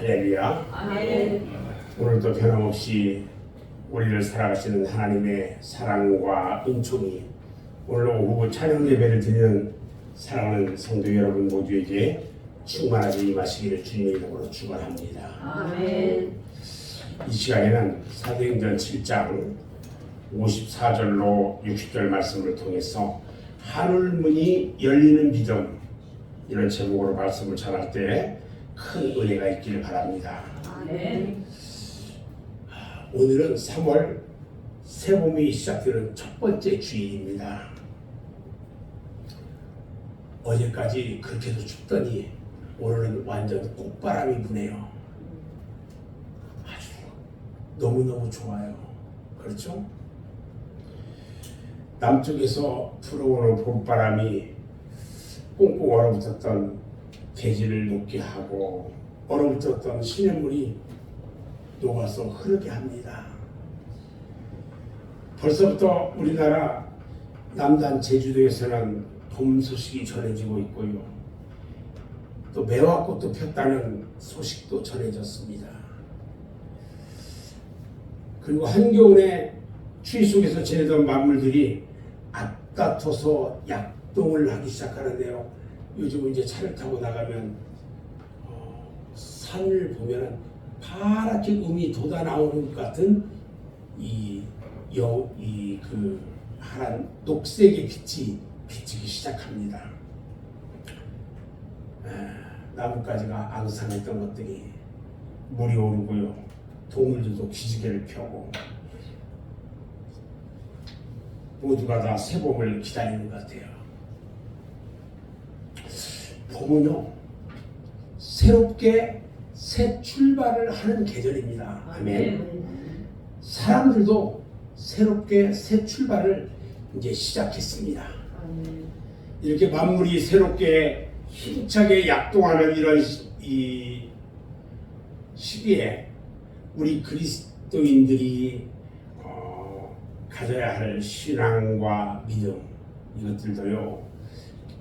할렐루야. 아멘. 오늘도 변함없이 우리를 살아가시는 하나님의 사랑과 은총이 오늘 오후 찬양 예배를 드리는 사랑하는 성도 여러분 모두에게 충만하게 임하시기를 주님의 이름으로 축원합니다. 아멘. 이 시간에는 사도행전 7장 54절로 60절 말씀을 통해서 하늘문이 열리는 믿음, 이런 제목으로 말씀을 전할 때 큰 은혜가 있기를 바랍니다. 아멘. 오늘은 3월 새봄이 시작되는 첫 번째 주일입니다. 어제까지 그렇게도 춥더니 오늘은 완전 꽃바람이 부네요. 아주 너무너무 좋아요. 그렇죠? 남쪽에서 불어오는 봄바람이 꽁꽁 얼어붙었던 대지를 녹게 하고 얼어붙었던 시냇물이 녹아서 흐르게 합니다. 벌써부터 우리나라 남단 제주도에서는 봄 소식이 전해지고 있고요. 또 매화꽃도 폈다는 소식도 전해졌습니다. 그리고 한겨울에 추위 속에서 지내던 만물들이 앞다퉈서 약동을 하기 시작하는데요. 요즘 이제 차를 타고 나가면 산을 보면은 파랗게 음이 돋아 나오는 것 같은 그 하얀 녹색의 빛이 비치기 시작합니다. 나뭇가지가 앙상했던 것들이 물이 오르고요. 동물들도 기지개를 펴고 모두가 다 새봄을 기다리는 것 같아요. 봄은요, 새롭게 새 출발을 하는 계절입니다. 아멘. 사람들도 새롭게 새 출발을 이제 시작했습니다. 이렇게 만물이 새롭게 힘차게 약동하는 이런 이 시기에 우리 그리스도인들이 가져야 할 신앙과 믿음, 이것들도요,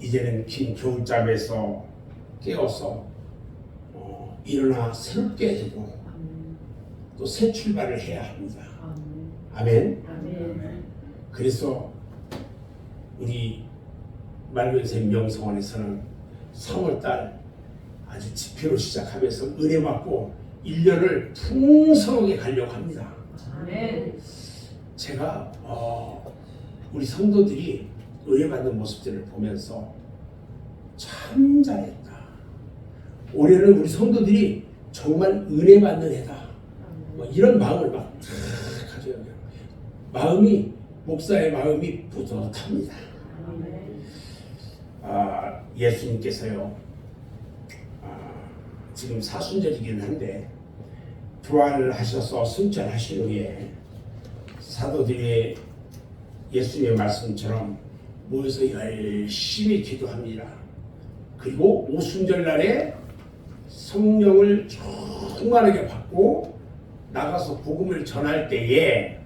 이제는 긴 겨울잠에서 깨어서 일어나 새롭게 되고 또 새 출발을 해야 합니다. 아멘. 아멘. 그래서 우리 맑은샘 명성원에서는 3월달 아주 집회로 시작하면서 은혜 받고 1년을 풍성하게 가려고 합니다. 아멘. 제가 우리 성도들이 은혜 받는 모습들을 보면서 참 잘했다. 올해는 우리 성도들이 정말 은혜 받는 해다. 뭐 이런 마음을 막 가져요. 마음이, 목사의 마음이 뿌듯합니다. 예수님께서요, 지금 사순절이긴 한데 부활을 하셔서 승천하신 후에 사도들이 예수님의 말씀처럼 모여서 열심히 기도합니다. 그리고 오순절 날에 성령을 충만하게 받고 나가서 복음을 전할 때에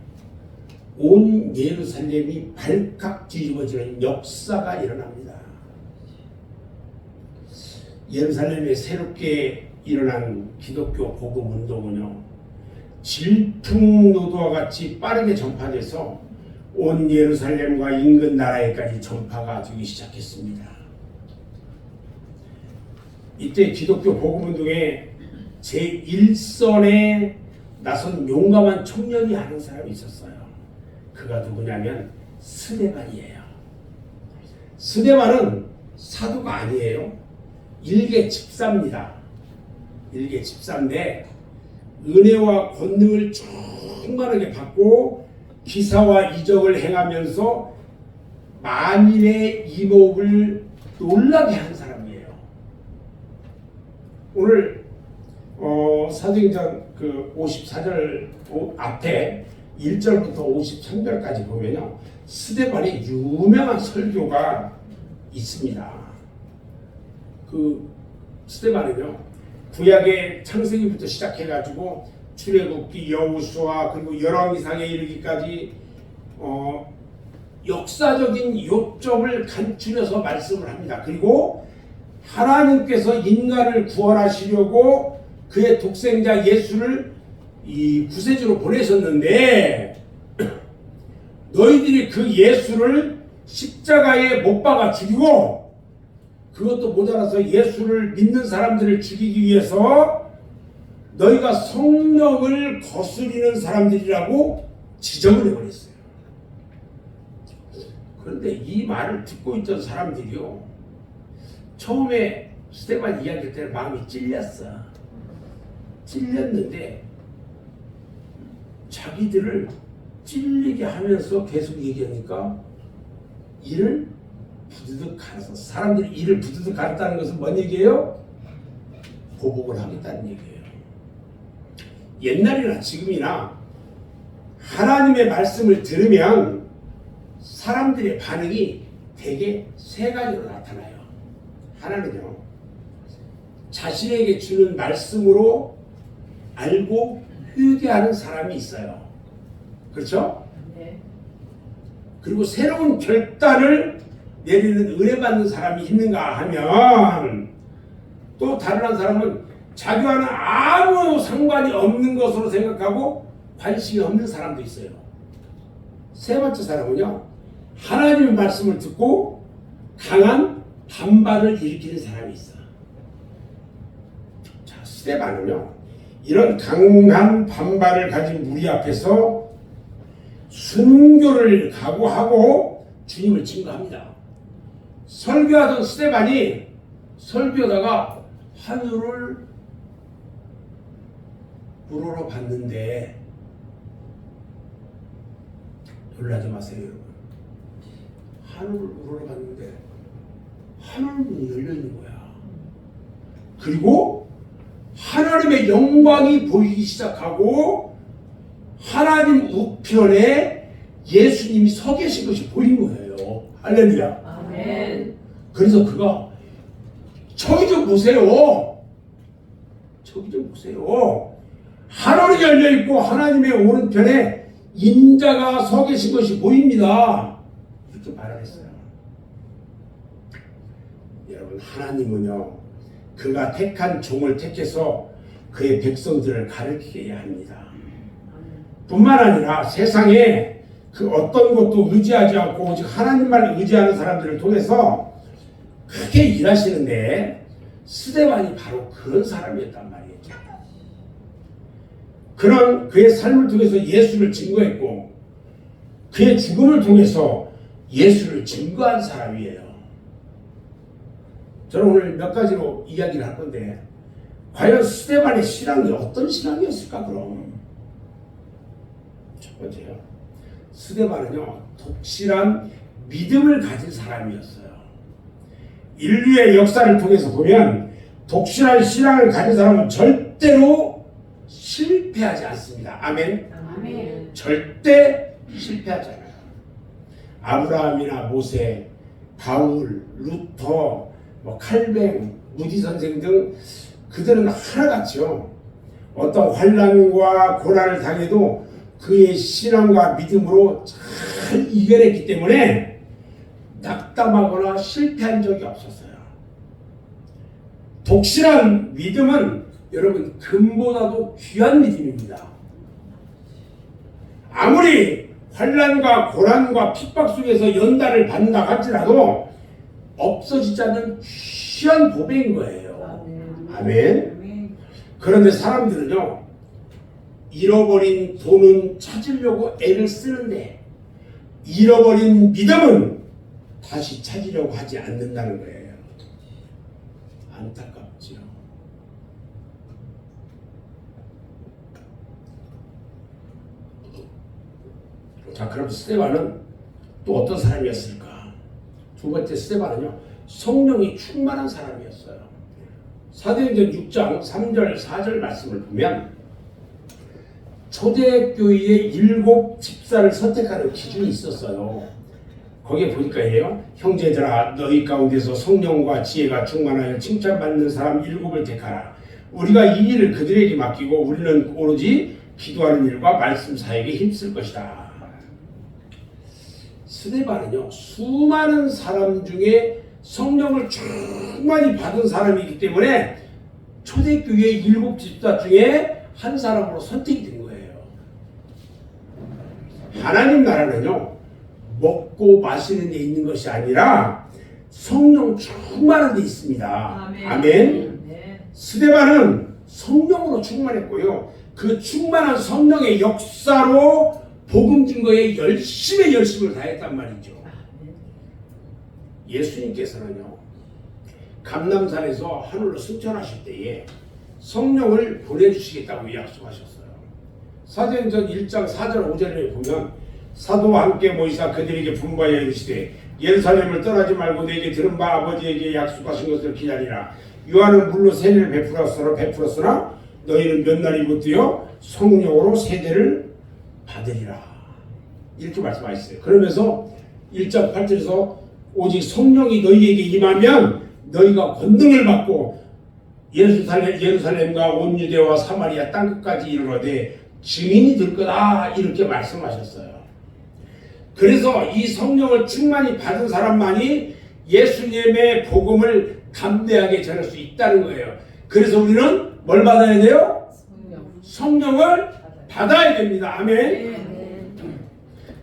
온 예루살렘이 발칵 뒤집어지는 역사가 일어납니다. 예루살렘에 새롭게 일어난 기독교 복음 운동은요, 질풍노도와 같이 빠르게 전파돼서 온 예루살렘과 인근 나라에까지 전파가 되기 시작했습니다. 이때 기독교 복음운동의 제1선에 나선 용감한 청년이 하는 사람이 있었어요. 그가 누구냐면 스데반이에요. 스데반은 사도가 아니에요. 일개 집사입니다. 일개 집사인데 은혜와 권능을 충만하게 받고 기사와 이적을 행하면서 만인의 이목을 놀라게 한 사람이에요. 오늘 사도행전 그 54절 앞에 1절부터 53절까지 보면요, 스데반의 유명한 설교가 있습니다. 그 스데반은요, 구약의 창세기부터 시작해가지고 출애굽기, 여호수아, 그리고 열왕기상에 이르기까지 역사적인 요점을 간추려서 말씀을 합니다. 그리고 하나님께서 인간을 구원하시려고 그의 독생자 예수를 이 구세주로 보내셨는데 너희들이 그 예수를 십자가에 못 박아 죽이고 그것도 모자라서 예수를 믿는 사람들을 죽이기 위해서 너희가 성령을 거스리는 사람들이라고 지적을 해버렸어요. 그런데 이 말을 듣고 있던 사람들이요, 처음에 스데반 이야기 때는 마음이 찔렸는데 자기들을 찔리게 하면서 계속 얘기하니까 이를 부드득 갈아서, 사람들이 이를 부드득 갈았다는 것은 뭔 얘기예요? 보복을 하겠다는 얘기예요. 옛날이나 지금이나 하나님의 말씀을 들으면 사람들의 반응이 대개 세 가지로 나타나요. 하나는요, 자신에게 주는 말씀으로 알고 회개하는 사람이 있어요. 그렇죠? 네. 그리고 새로운 결단을 내리는 은혜 받는 사람이 있는가 하면, 또 다른 한 사람은 자기와는 아무 상관이 없는 것으로 생각하고 관심이 없는 사람도 있어요. 세 번째 사람은요, 하나님의 말씀을 듣고 강한 반발을 일으키는 사람이 있어. 자, 스데반은요, 이런 강한 반발을 가진 무리 앞에서 순교를 각오하고 주님을 증거합니다. 설교하던 스데반이 설교하다가 하늘을 우러러 봤는데, 놀라지 마세요 여러분. 하늘을 우러러 봤는데 하늘문이 열려 있는 거야. 그리고 하나님의 영광이 보이기 시작하고 하나님 우편에 예수님이 서 계신 것이 보인 거예요. 할렐루야. 아멘. 그래서 그가 저기 좀 보세요. 저기 좀 보세요. 하늘이 열려 있고 하나님의 오른편에 인자가 서 계신 것이 보입니다. 이렇게 말하겠어요. 여러분, 하나님은요, 그가 택한 종을 택해서 그의 백성들을 가르치게 합니다. 뿐만 아니라 세상에 그 어떤 것도 의지하지 않고 오직 하나님만 의지하는 사람들을 통해서 크게 일하시는데, 스데반이 바로 그런 사람이었단 말이에요. 그런 그의 삶을 통해서 예수를 증거했고 그의 죽음을 통해서 예수를 증거한 사람이에요. 저는 오늘 몇 가지로 이야기를 할 건데, 과연 스데반의 신앙이 어떤 신앙이었을까? 그럼 첫 번째요, 스데반은요, 독실한 믿음을 가진 사람이었어요. 인류의 역사를 통해서 보면 독실한 신앙을 가진 사람은 절대로 실패하지 않습니다. 아멘. 아멘. 절대 실패하지 않아요. 아브라함이나 모세, 바울, 루터, 칼뱅, 무디 선생 등 그들은 하나같이요, 어떤 환난과 고난을 당해도 그의 신앙과 믿음으로 잘 이겨냈기 때문에 낙담하거나 실패한 적이 없었어요. 독실한 믿음은 여러분, 금보다도 귀한 믿음입니다. 아무리 환난과 고난과 핍박 속에서 연단을 받는다 할지라도 없어지지 않는 귀한 보배인 거예요. 아멘. 그런데 사람들은요, 잃어버린 돈은 찾으려고 애를 쓰는데 잃어버린 믿음은 다시 찾으려고 하지 않는다는 거예요. 안타깝죠. 자, 그럼 스데반은 또 어떤 사람이었을까? 두 번째, 스데반은요, 성령이 충만한 사람이었어요. 사도행전 6장 3절 4절 말씀을 보면 초대교회의 7 집사를 선택하는 기준이 있었어요. 거기에 보니까 이래요. 형제들아, 너희 가운데서 성령과 지혜가 충만하여 칭찬받는 사람 7을 택하라. 우리가 이 일을 그들에게 맡기고 우리는 오로지 기도하는 일과 말씀 사역에 힘쓸 것이다. 스데반은요, 수많은 사람 중에 성령을 충만히 받은 사람이기 때문에 초대교회 7집사 중에 한 사람으로 선택이 된 거예요. 하나님 나라는요, 먹고 마시는 데 있는 것이 아니라 성령 충만한 데 있습니다. 아멘. 스데반은 성령으로 충만했고요. 그 충만한 성령의 역사로 복음 증거에 열심을 다했단 말이죠. 예수님께서는요, 감람산에서 하늘로 승천하실 때에 성령을 보내주시겠다고 약속하셨어요. 사도행전 1장 4절 5절에 보면 사도와 함께 모이사 그들에게 분부하여 이르시되 예루살렘을 떠나지 말고 내게 들은 바 아버지에게 약속하신 것을 기다리라. 요한은 물로 세례를 베풀었으나 너희는 몇 날이 못 되어 성령으로 세례를 받으리라. 이렇게 말씀하셨어요. 그러면서 1장 8절에서 오직 성령이 너희에게 임하면 너희가 권능을 받고 예루살렘과 온 유대와 사마리아 땅끝까지 이르러되 증인이 될 거다. 이렇게 말씀하셨어요. 그래서 이 성령을 충만히 받은 사람만이 예수님의 복음을 담대하게 전할 수 있다는 거예요. 그래서 우리는 뭘 받아야 돼요? 성령을 받아야 됩니다. 아멘.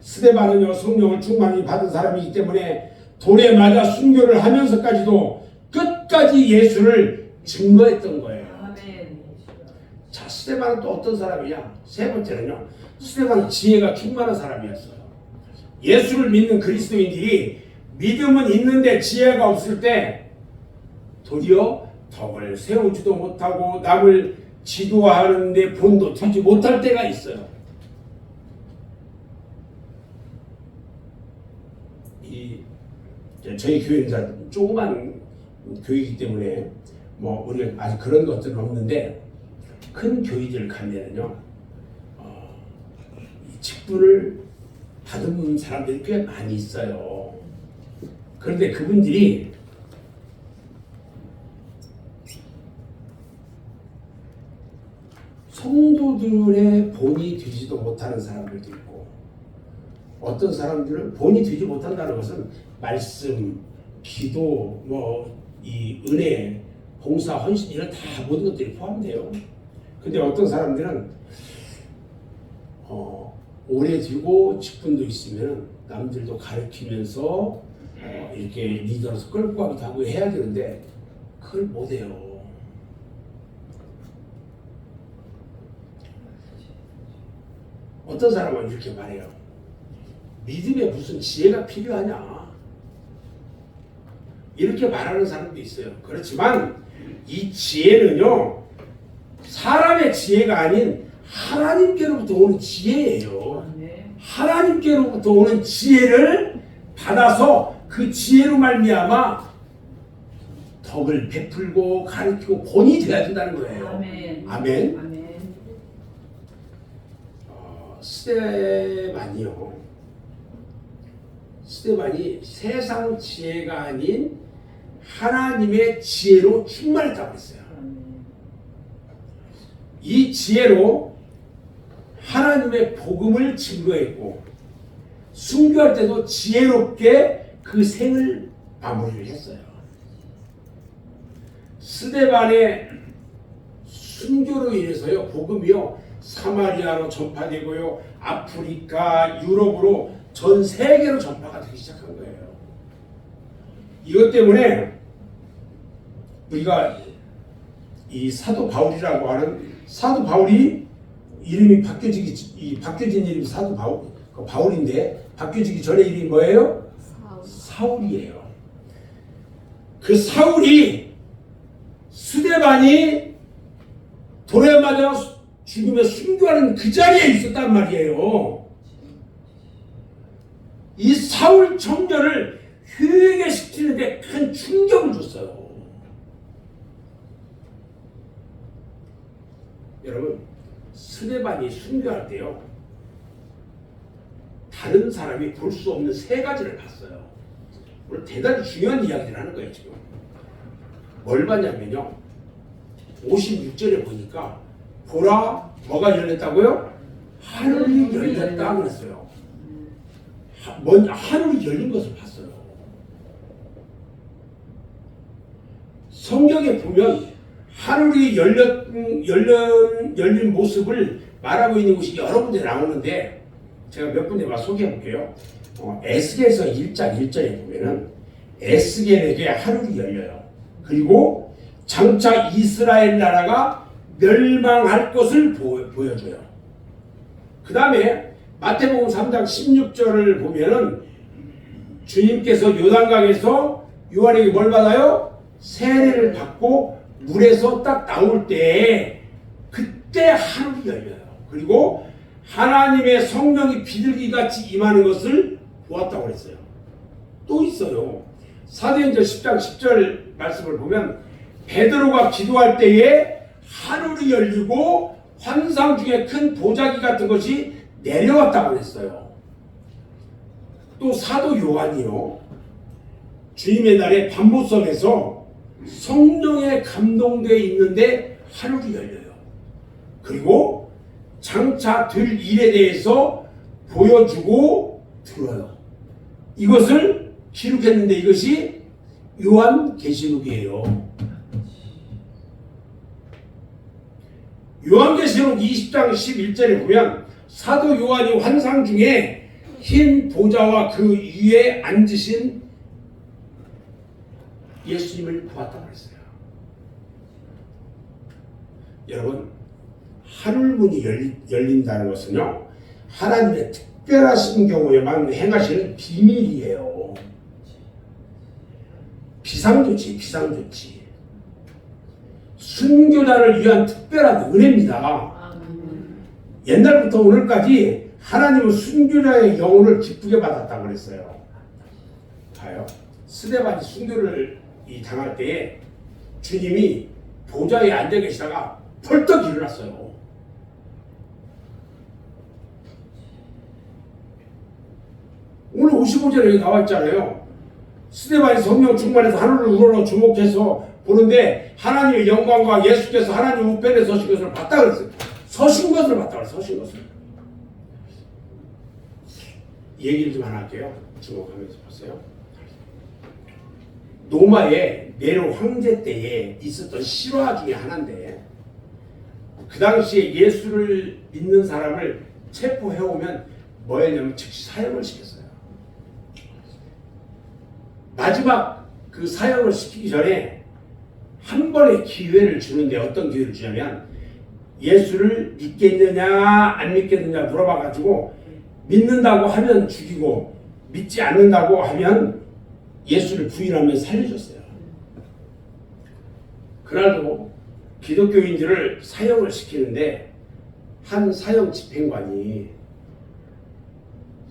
스데반은요, 성령을 충만히 받은 사람이기 때문에 돌에 맞아 순교를 하면서까지도 끝까지 예수를 증거했던 거예요. 자, 스데반은 또 어떤 사람이냐? 세 번째는요, 스데반은 지혜가 충만한 사람이었어요. 예수를 믿는 그리스도인들이 믿음은 있는데 지혜가 없을 때 도리어 덕을 세우지도 못하고 남을 지도하는데 본도 들지 못할 때가 있어요. 저희 교회는 조그만 교회이기 때문에 뭐 우리가 아직 그런 것들은 없는데 큰 교회들 가면은요, 직분을 받은 사람들이 꽤 많이 있어요. 그런데 그분들이 성도들의 본이 되지도 못하는 사람들도 있고, 어떤 사람들은 본이 되지 못한다는 것은 말씀, 기도, 이 은혜, 봉사, 헌신 이런 다 모든 것들이 포함돼요. 근데 어떤 사람들은 오래 되고 직분도 있으면 남들도 가르치면서 이렇게 리더로서 끌고 가기도 하고 해야 되는데 그걸 못해요. 어떤 사람은 이렇게 말해요. 믿음에 무슨 지혜가 필요하냐, 이렇게 말하는 사람도 있어요. 그렇지만 이 지혜는요, 사람의 지혜가 아닌 하나님께로부터 오는 지혜예요. 하나님께로부터 오는 지혜를 받아서 그 지혜로 말미암아 덕을 베풀고 가르치고 본이 되어야 된다는 거예요. 아멘. 스데반이 세상 지혜가 아닌 하나님의 지혜로 충만했다고 했어요. 이 지혜로 하나님의 복음을 증거했고, 순교할 때도 지혜롭게 그 생을 마무리를 했어요. 스데반의 순교로 인해서요, 복음이요, 사마리아로 전파되고요, 아프리카, 유럽으로 전 세계로 전파가 되기 시작한 거예요. 이것 때문에 우리가 이 사도 바울이라고 하는, 사도 바울이 이름이 바뀌어진 이름이 사도 바울인데 바뀌어지기 전에 이름이 뭐예요? 사울이에요. 그 사울이 스데반이 돌에 맞아 죽으며 순교하는 그 자리에 있었단 말이에요. 이 사울 청년을 회개시키는데 큰 충격을 줬어요. 여러분, 스데반이 순교할 때요, 다른 사람이 볼 수 없는 세 가지를 봤어요. 오늘 대단히 중요한 이야기를 하는 거예요. 지금 뭘 봤냐면요, 56절에 보니까 보라, 뭐가 열렸다고요? 하늘이 열렸다 그랬어요. 하늘이 열린 것을 봤어요. 성경에 보면 하늘이 열린 모습을 말하고 있는 곳이 여러 군데 나오는데 제가 몇 군데만 소개해 볼게요. 에스겔서 1장 1절에 보면은 에스겔에게 하늘이 열려요. 그리고 장차 이스라엘 나라가 멸망할 것을 보여줘요. 그 다음에 마태복음 3장 16절을 보면은 주님께서 요단강에서 요한에게 뭘 받아요? 세례를 받고 물에서 딱 나올 때 그때 하늘이 열려요. 그리고 하나님의 성령이 비둘기같이 임하는 것을 보았다고 그랬어요. 또 있어요. 사도행전 10장 10절 말씀을 보면 베드로가 기도할 때에 하늘이 열리고 환상 중에 큰 보자기 같은 것이 내려왔다고 그랬어요. 또 사도 요한이요. 주님의 날에 반모섬에서 성령에 감동되어 있는데 하늘이 열려요. 그리고 장차 될 일에 대해서 보여주고 들어요. 이것을 기록했는데 이것이 요한계시록이에요. 요한계시록 20장 11절에 보면 사도 요한이 환상 중에 흰 보좌와 그 위에 앉으신 예수님을 보았다고 했어요. 여러분, 하늘문이 열린다는 것은요, 하나님의 특별하신 경우에만 행하시는 비밀이에요. 비상조치. 순교자를 위한 특별한 은혜입니다. 옛날부터 오늘까지 하나님은 순교자의 영혼을 기쁘게 받았다고 그랬어요. 봐요. 스데반이 순교를 당할 때에 주님이 보좌에 앉아 계시다가 벌떡 일어났어요. 오늘 55절에 여기 나와 있잖아요. 스데반이 성령 충만해서 하늘을 우러러 주목해서 보는데 하나님의 영광과 예수께서 하나님 우편에 서신 것을 봤다 그랬어요. 서신 것을 봤다 그랬어요. 서신 것을. 얘기를 좀 하나 할게요. 주목하면서 보세요. 로마의 네로 황제 때에 있었던 실화 중에 하나인데 그 당시에 예수를 믿는 사람을 체포해오면 뭐 했냐면 즉시 사형을 시켰어요. 마지막 그 사형을 시키기 전에 한 번의 기회를 주는데 어떤 기회를 주냐면 예수를 믿겠느냐 안 믿겠느냐 물어봐가지고 믿는다고 하면 죽이고 믿지 않는다고 하면 예수를 부인하면 살려줬어요. 그날도 기독교인들을 사형을 시키는데 한 사형 집행관이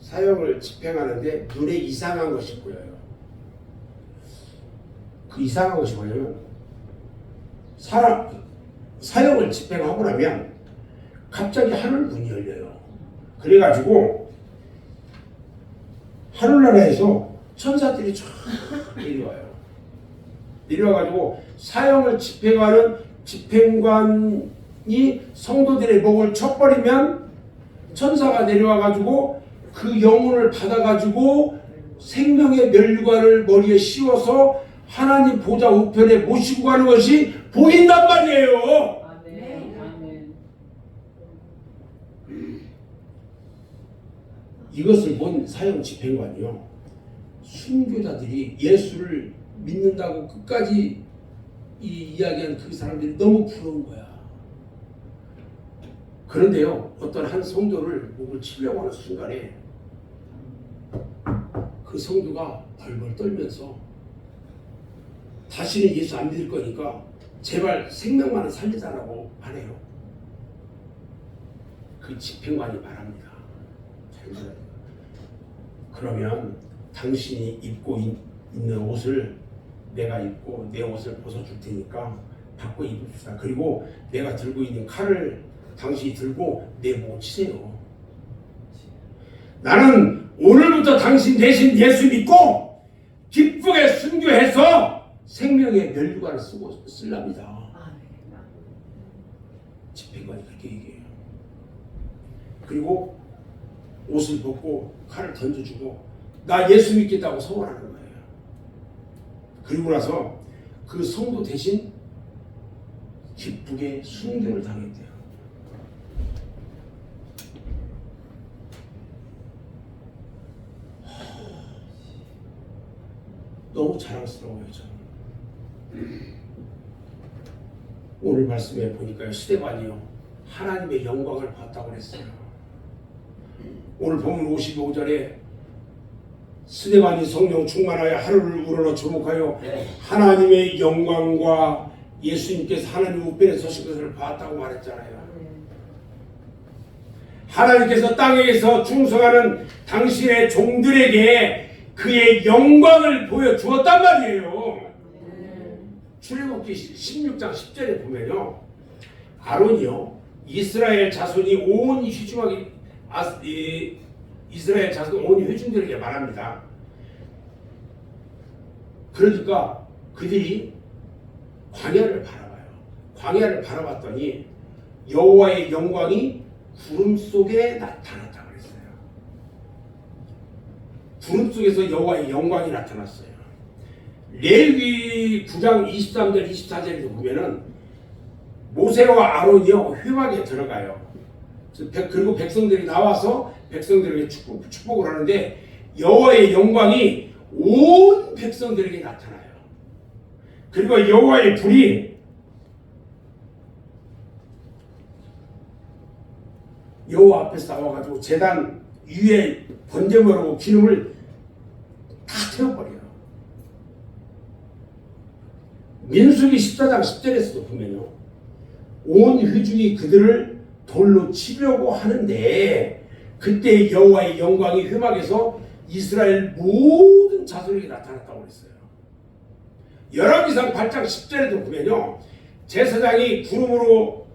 사형을 집행하는데 눈에 이상한 것이 보여요. 그 이상한 것이 뭐냐면 사형을 집행하고 나면 갑자기 하늘 문이 열려요. 그래가지고 하늘나라에서 천사들이 쫙 내려와요. 내려와가지고 사형을 집행하는 집행관이 성도들의 목을 쳐버리면 천사가 내려와가지고 그 영혼을 받아가지고 생명의 멸류관을 머리에 씌워서 하나님 보좌 우편에 모시고 가는 것이 보인단 말이에요. 아멘. 이것을 본 사형 집행관이요. 순교자들이 예수를 믿는다고 끝까지 이야기한 그 사람들이 너무 부러운 거야. 그런데요, 어떤 한 성도를 목을 치려고 하는 순간에 그 성도가 벌벌 떨면서 다시는 예수 안 믿을 거니까 제발 생명만은 살려달라고 하네요. 그 집행관이 말합니다. 그러면 당신이 입고 있는 옷을 내가 입고 내 옷을 벗어줄 테니까 바꿔 입읍시다. 그리고 내가 들고 있는 칼을 당신이 들고 내 목을 치세요. 나는 오늘부터 당신 대신 예수 믿고 기쁘게 순교해서 생명의 멸류관을 쓸랍니다. 집행관이 그렇게 얘기해요. 그리고 옷을 벗고 칼을 던져주고 나 예수 믿겠다고 서원하는 거예요. 그리고 나서 그 성도 대신 기쁘게 순교를 당했대요. 너무 자랑스러워요. 저는 오늘 말씀에 보니까요, 스데반이요 하나님의 영광을 봤다고 그랬어요. 오늘 보면 55절에 스데반이 성령 충만하여 하루를 우러러 주목하여 하나님의 영광과 예수님께서 하나님 우편에 서신 것을 봤다고 말했잖아요. 하나님께서 땅에서 충성하는 당신의 종들에게 그의 영광을 보여주었단 말이에요. 출애굽기 16장 10절에 보면요, 아론이요 이스라엘 자손이 온 회중에게 이스라엘 자손 온 회중들에게 말합니다. 그러니까 그들이 광야를 바라봐요. 광야를 바라봤더니 여호와의 영광이 구름 속에 나타났다고 그랬어요. 구름 속에서 여호와의 영광이 나타났어요. 레위기 9장 23절 24절에도 보면은 모세와 아론이요 회막에 들어가요. 그리고 백성들이 나와서 백성들에게 축복을 하는데 여호와의 영광이 온 백성들에게 나타나요. 그리고 여호와의 불이 여호와 앞에서 나와가지고 제단 위에 번제물하고 기름을 다 태워버려요. 민수기 14장 10절에서도 보면요, 온 회중이 그들을 돌로 치려고 하는데 그때 여호와의 영광이 회막에서 이스라엘 모든 자손에게 나타났다고 그랬어요. 열왕기상 8장 10절에도 보면요, 제사장이 구름으로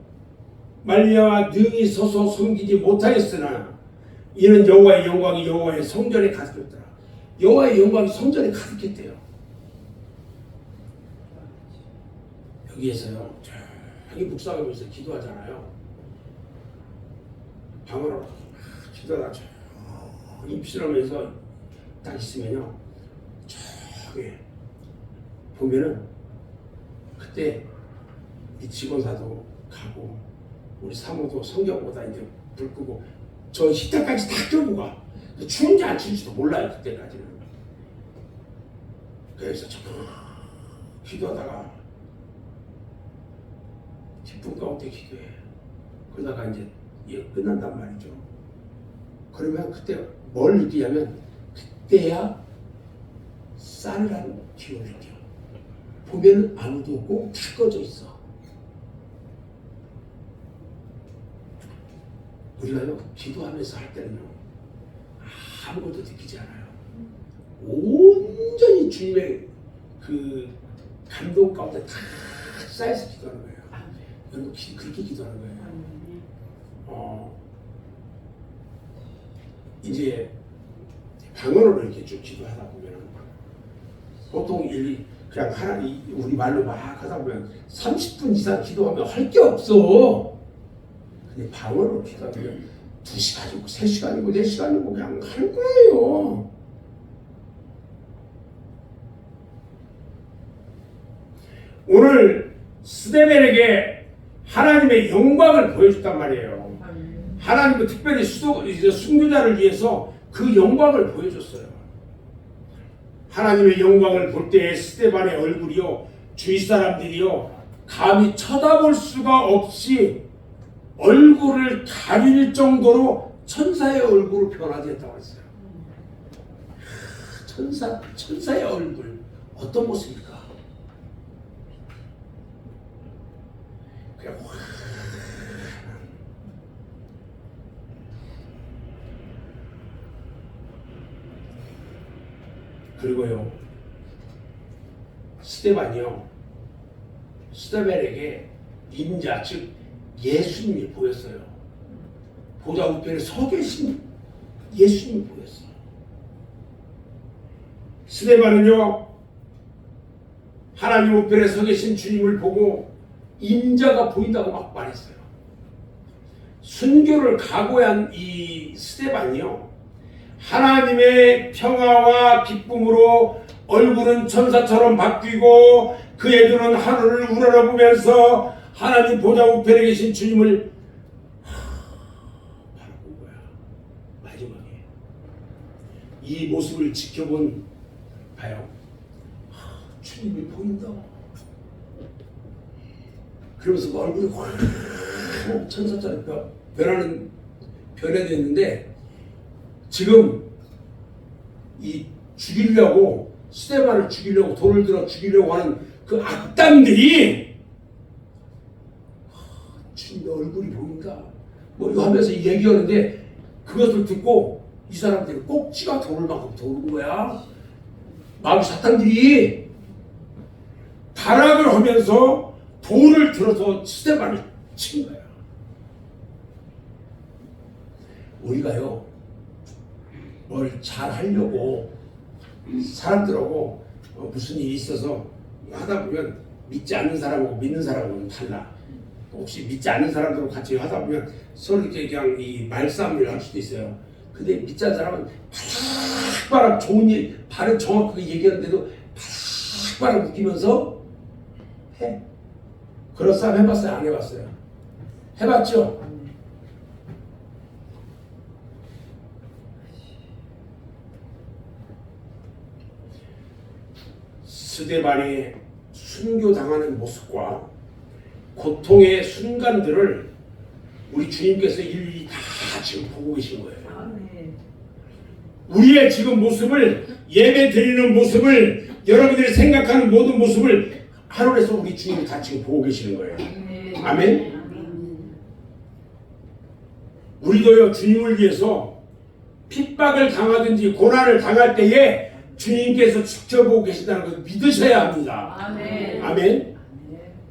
말미암아 능히 서서 섬기지 못하였으나 이는 여호와의 영광이 여호와의 성전에 가득했더라. 여호와의 영광이 성전에 가득했대요. 여기에서요 저기 묵상하면서 기도하잖아요. 방으로 기도하다 저기 피신하면서 딱 있으면요, 저기 보면은 그때 이 직원사도 가고 우리 사모도 성경보다 이제 불 끄고 저 히터까지 다 끄고 가. 추운지 안 추운지도 몰라요. 그때까지는. 그래서 저 기도하다가 기쁨 가운데 기도해. 그러다가 이제 끝난단 말이죠. 그러면 그때 뭘 느끼냐면 그때야 싸늘한 기운을 느껴. 보면 아무도 없고 다 꺼져 있어. 우리가요 기도하면서 할 때는요 아무것도 느끼지 않아요. 온전히 주님의 그 감동 가운데 다 쌓여서 기도하는 거예요. 여러분 그렇게 기도하는 거예요. 이제 방언으로 이렇게 쭉 기도하다 보면 보통 그냥 우리 말로 막 하다 보면 30분 이상 기도하면 할 게 없어. 근데 방언으로 기도하면 2시간이고 3시간이고 4시간이고 그냥 할 거예요. 오늘 스데반에게 하나님의 영광을 보여줬단 말이에요. 하나님은 특별히 순교자를 위해서 그 영광을 보여줬어요. 하나님의 영광을 볼 때에 스데반의 얼굴이요 주위 사람들이요 감히 쳐다볼 수가 없이 얼굴을 가릴 정도로 천사의 얼굴로 변화되었다고 했어요. 천사의 얼굴 어떤 모습일까? 그냥 그리고요 스데반에게 인자 즉 예수님이 보였어요. 보좌 우편에 서 계신 예수님이 보였어요. 스데반은요 하나님 우편에 서 계신 주님을 보고 인자가 보인다고 막 말했어요. 순교를 각오한 이 스데반이요 하나님의 평화와 기쁨으로 얼굴은 천사처럼 바뀌고 그의 눈은 하늘을 우러러보면서 하나님 보좌 우편에 계신 주님을 바라본 거야. 마지막에 이 모습을 지켜본 봐요. 주님이 보인다. 그러면서 그 얼굴이 확 천사처럼 변해졌는데 지금 이 죽이려고 스데반을 죽이려고 돌을 들어 죽이려고 하는 그 악당들이 주님의 얼굴이 보인다. 뭐 이거 하면서 얘기하는데 그것을 듣고 이 사람들이 꼭지가 돌을 만큼 도는 거야. 마귀 사탄들이 발악을 하면서 돌을 들어서 스데반을 친 거야. 우리가요 뭘 잘 하려고 사람들하고 무슨 일이 있어서 하다 보면 믿지 않는 사람하고 믿는 사람하고는 달라. 혹시 믿지 않는 사람들하고 같이 하다 보면 서로 이렇게 그냥 이 말싸움을 할 수도 있어요. 근데 믿지 않는 사람은 바락바락 좋은 일, 바로 정확하게 얘기하는데도 바락바락 웃기면서 해. 그런 싸움 해봤어요? 안 해봤어요? 해봤죠? 스데반이 순교당하는 모습과 고통의 순간들을 우리 주님께서 일일이 다 지금 보고 계신 거예요. 우리의 지금 모습을, 예배 드리는 모습을, 여러분들이 생각하는 모든 모습을 하늘에서 우리 주님이 다 지금 보고 계시는 거예요. 아멘. 우리도요 주님을 위해서 핍박을 당하든지 고난을 당할 때에 주님께서 지켜보고 계신다는 것을 믿으셔야 합니다. 아멘. 아멘.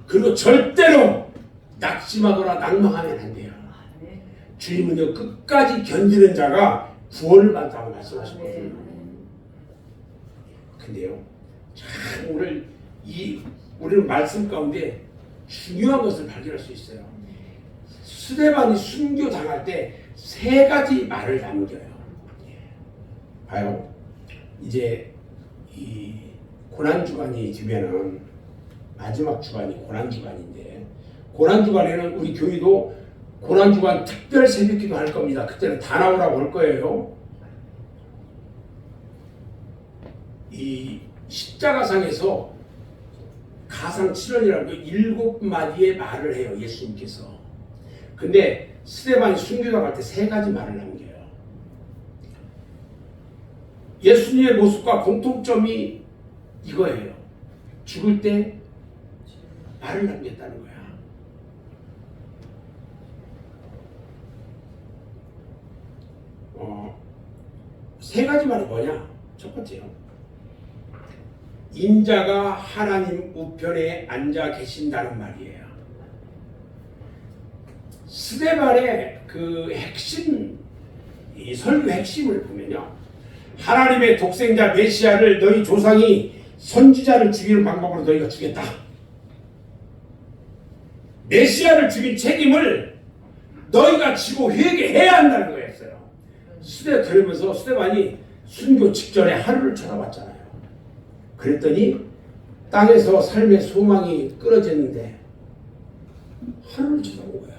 그리고 절대로 낙심하거나 낭망하면 안 돼요. 주님은요 끝까지 견디는 자가 구원을 받는다고 말씀하셨거든요. 근데요 참 우리는 말씀 가운데 중요한 것을 발견할 수 있어요. 스데반이 순교 당할 때 세 가지 말을 남겨요. 봐요. 이제 이 고난 주간이 되면은 마지막 주간이 고난 주간인데, 고난 주간에는 우리 교회도 고난 주간 특별 새벽기도 할 겁니다. 그때는 다 나오라고 할 거예요. 이 십자가상에서 가상 7원이라고 7마디의 말을 해요, 예수님께서. 근데 스데반이 순교당할 때 세 가지 말을 남겨요. 예수님의 모습과 공통점이 이거예요. 죽을 때 말을 남겼다는 거야. 세 가지 말이 뭐냐? 첫 번째요. 인자가 하나님 우편에 앉아 계신다는 말이에요. 스데반의 그 핵심, 이 설교 핵심을 보면요. 하나님의 독생자 메시아를 너희 조상이 선지자를 죽이는 방법으로 너희가 죽였다. 메시아를 죽인 책임을 너희가 지고 회개해야 한다는 거였어요. 그러면서 스데반이 순교 직전에 하늘을 쳐다봤잖아요. 그랬더니 땅에서 삶의 소망이 끊어졌는데 하늘을 쳐다본 거야.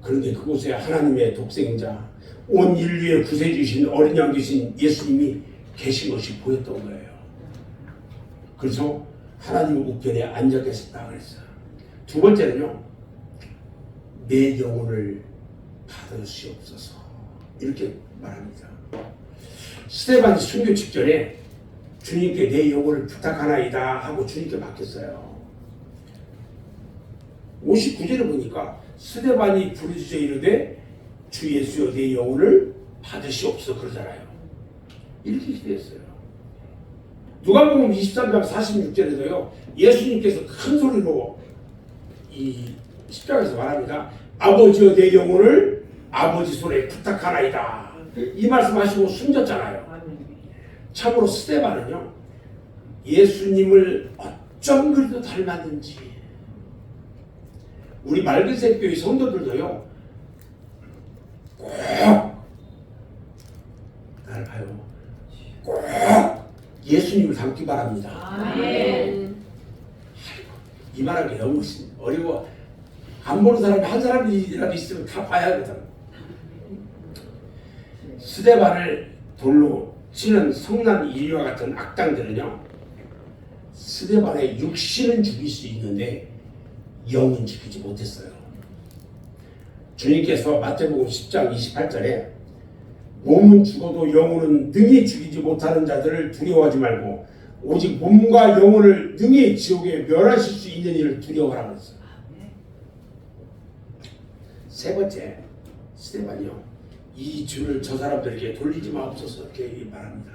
그런데 그곳에 하나님의 독생자, 온 인류의 구세주신 어린 양 되신 예수님이 계신 것이 보였던 거예요. 그래서 하나님 우편에 앉아 계셨다 그랬어요. 두 번째는요, 내 영혼을 받으시옵소서, 이렇게 말합니다. 스데반이 순교 직전에 주님께 내 영혼을 부탁하나이다 하고 주님께 맡겼어요. 59절을 보니까 스데반이 부르짖어 이르되 주 예수여 내 영혼을 받으시옵소서 그러잖아요. 이렇게 기도했어요. 누가복음 23장 46절에도요 예수님께서 큰 소리로 이 십자가에서 말합니다. 아버지여 내 영혼을 아버지 손에 부탁하나이다. 이 말씀하시고 숨졌잖아요. 참으로 스데반은요 예수님을 어쩜 그리도 닮았는지, 우리 맑은색 교회 성도들도요 꼭 나를 봐요, 꼭 예수님을 닮기 바랍니다. 아멘. 이 말하기 너무 어려워. 안 보는 사람이 한 사람이라도 있으면 다 봐야 하거든. 스데반을 돌로 치는 성난 이리와 같은 악당들은요, 스데반의 육신은 죽일 수 있는데 영은 죽이지 못했어요. 주님께서 마태복음 10장 28절에 몸은 죽어도 영혼은 능히 죽이지 못하는 자들을 두려워하지 말고 오직 몸과 영혼을 능히 지옥에 멸하실 수 있는 이를 두려워하라고 했어요. 세 번째, 스데반이요, 이 죄를 저 사람들에게 돌리지 마옵소서 이렇게 말합니다.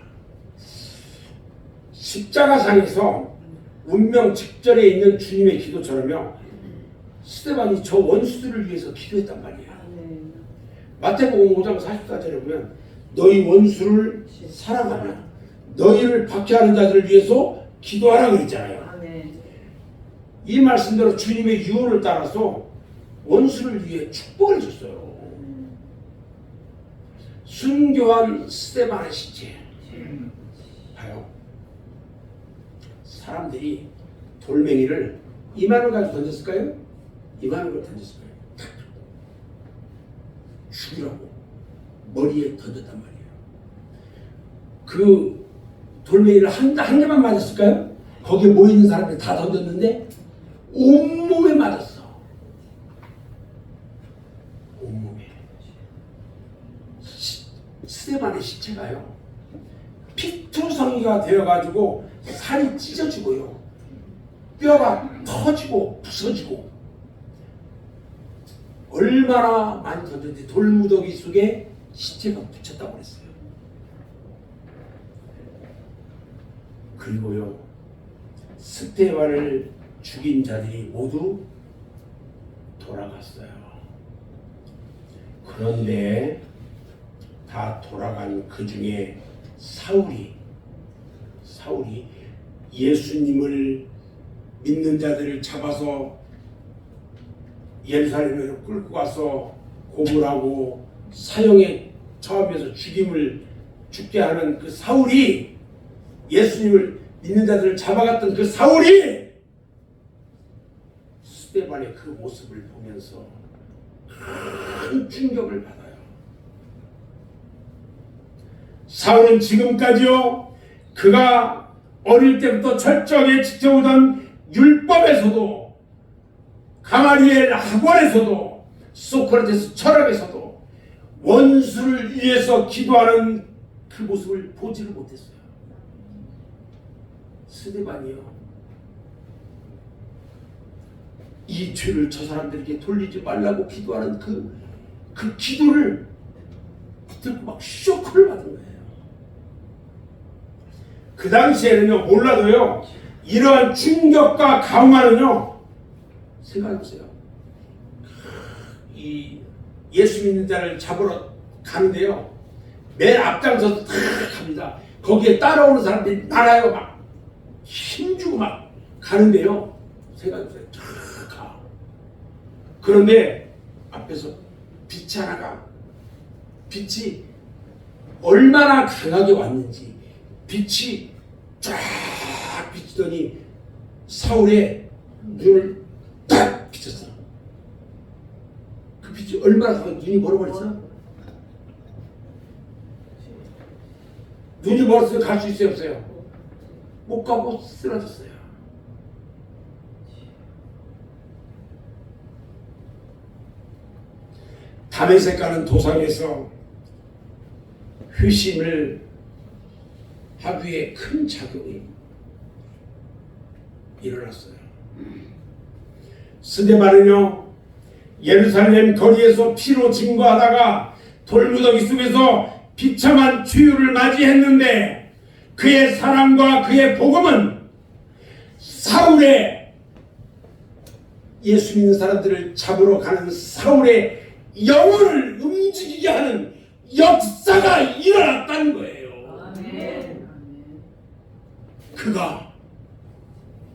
십자가상에서 운명 직전에 있는 주님의 기도처럼요, 스데반이 저 원수들을 위해서 기도했단 말이에요. 마태복음 5장 44절에 보면 너희 원수를 사랑하며 너희를 박해하는 자들을 위해서 기도하라 그랬잖아요. 이 말씀대로 주님의 유언을 따라서 원수를 위해 축복을 줬어요. 순교한 스데반의 시체 봐요. 사람들이 돌멩이를 이만원 가지고 던졌을까요? 이만원을 던졌을까요? 죽이라고 머리에 던졌단 말이에요. 그 돌멩이를 한 개만 맞았을까요? 거기에 모이는 사람들이 다 던졌는데 온몸에 맞았어. 온몸에. 스데반의 시체가요, 피투성이가 되어가지고 살이 찢어지고요, 뼈가 터지고 부서지고, 얼마나 많이 던졌는지 돌무더기 속에 시체가 붙였다고 그랬어요. 그리고요, 스데반을 죽인 자들이 모두 돌아갔어요. 그런데 다 돌아간 그 중에 사울이 예수님을 믿는 자들을 잡아서 예루살렘으로 끌고 가서 고문하고 사형에 처하면서 죽게 하는 그 사울이, 예수님을 믿는 자들을 잡아갔던 그 사울이 스데반의 그 모습을 보면서 큰 충격을 받아요. 사울은 지금까지요, 그가 어릴 때부터 철저하게 지켜오던 율법에서도, 가마리엘 학원에서도, 소크라테스 철학에서도 원수를 위해서 기도하는 그 모습을 보지를 못했어요. 스데반이요, 이 죄를 저 사람들에게 돌리지 말라고 기도하는 그 기도를 듣고 막 쇼크를 받은 거예요. 그 당시에는요, 몰라도요, 이러한 충격과 강화는요, 생각해보세요. 이 예수 믿는 자를 잡으러 가는데요, 맨 앞장서서 탁 갑니다. 거기에 따라오는 사람들이 많아요. 막 힘주고 막 가는데요, 생각해보세요. 탁 가. 그런데 앞에서 빛이 하나가, 빛이 얼마나 강하게 왔는지 빛이 쫙 비치더니 사울의 눈을 딱 비쳤어. 그 빛이 얼마나 강하게, 눈이 멀어버렸어? 눈이 멀었으면 갈 수 있어요, 없어요? 못 가고 쓰러졌어요. 다메섹 가는 도상에서 회심을 하기 위해 큰 작용이 일어났어요. 스데반은요, 예루살렘 거리에서 피로 증거하다가 돌무더기 속에서 비참한 추유를 맞이했는데, 그의 사랑과 그의 복음은 사울의, 예수 믿는 사람들을 잡으러 가는 사울의 영혼을 움직이게 하는 역사가 일어났다는 거예요. 아멘. 그가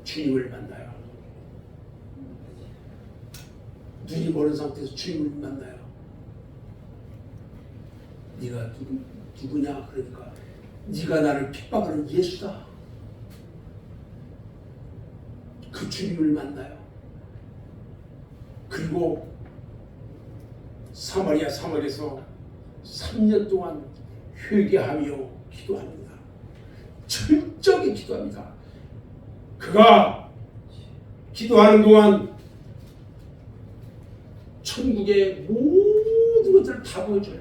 주님을 만나요. 눈이 멀은 상태에서 주님을 만나요. 네가 누구냐? 그러니까 네가 나를 핍박하는 예수다. 그 주님을 만나요. 그리고 사마리아 사막에서 3년 동안 회개하며 기도합니다. 철저하게 기도합니다. 그가 기도하는 동안 천국의 모든 것들을 다 보여줘요.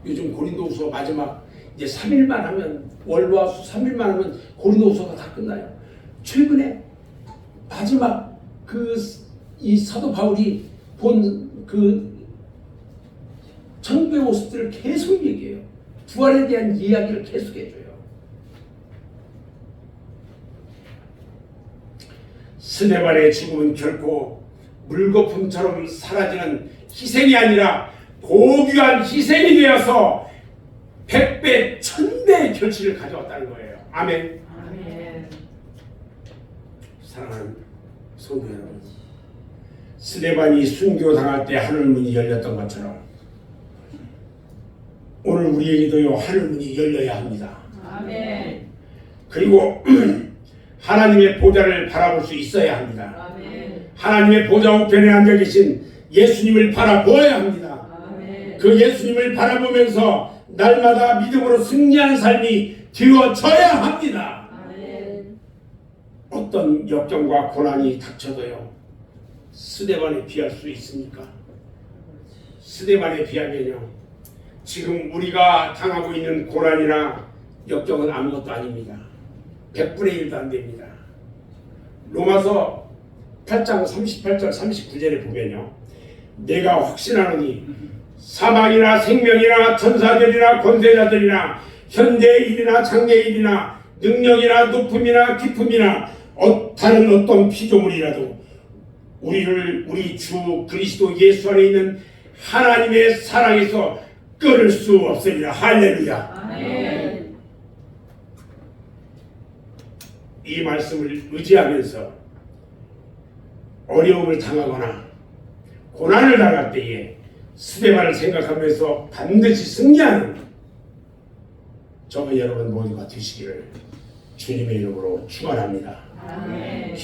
요즘 고린도후서 마지막 이제 3일만 하면, 월화수 3일만 하면 고린도후서가 다 끝나요. 최근에 마지막 이 사도 바울이 본 천국의 모습들을 계속 얘기해요. 부활에 대한 이야기를 계속 해줘요. 스데반의 죽음은 결코 물거품처럼 사라지는 희생이 아니라 고귀한 희생이 되어서 100배, 1000배의 결실을 가져왔다는 거예요. 아멘. 아멘. 사랑하는 성도 여러분, 스데반이 순교당할 때 하늘문이 열렸던 것처럼 오늘 우리에게도요 하늘문이 열려야 합니다. 아멘. 그리고 하나님의 보좌를 바라볼 수 있어야 합니다. 아멘. 하나님의 보좌 우편에 앉아 계신 예수님을 바라보아야 합니다. 아멘. 그 예수님을 바라보면서 날마다 믿음으로 승리하는 삶이 되어져야 합니다. 아멘. 어떤 역경과 고난이 닥쳐도요 스데반에 비할 수 있습니까? 스데반에 비하면요 지금 우리가 당하고 있는 고난이나 역경은 아무것도 아닙니다. 100분의 1도 안 됩니다. 로마서 8장 38절 39절에 보면요 내가 확신하노니 사망이나 생명이나 천사들이나 권세자들이나 현대의 일이나 장래의 일이나 능력이나 높음이나 깊음이나 다른 어떤 피조물이라도 우리 주 그리스도 예수 안에 있는 하나님의 사랑에서 끊을 수 없으리라. 할렐루야. 아멘. 이 말씀을 의지하면서 어려움을 당하거나 고난을 당할 때에 스데반을 생각하면서 반드시 승리하는 저와 여러분 모두가 되시기를 주님의 이름으로 축원합니다. 아멘.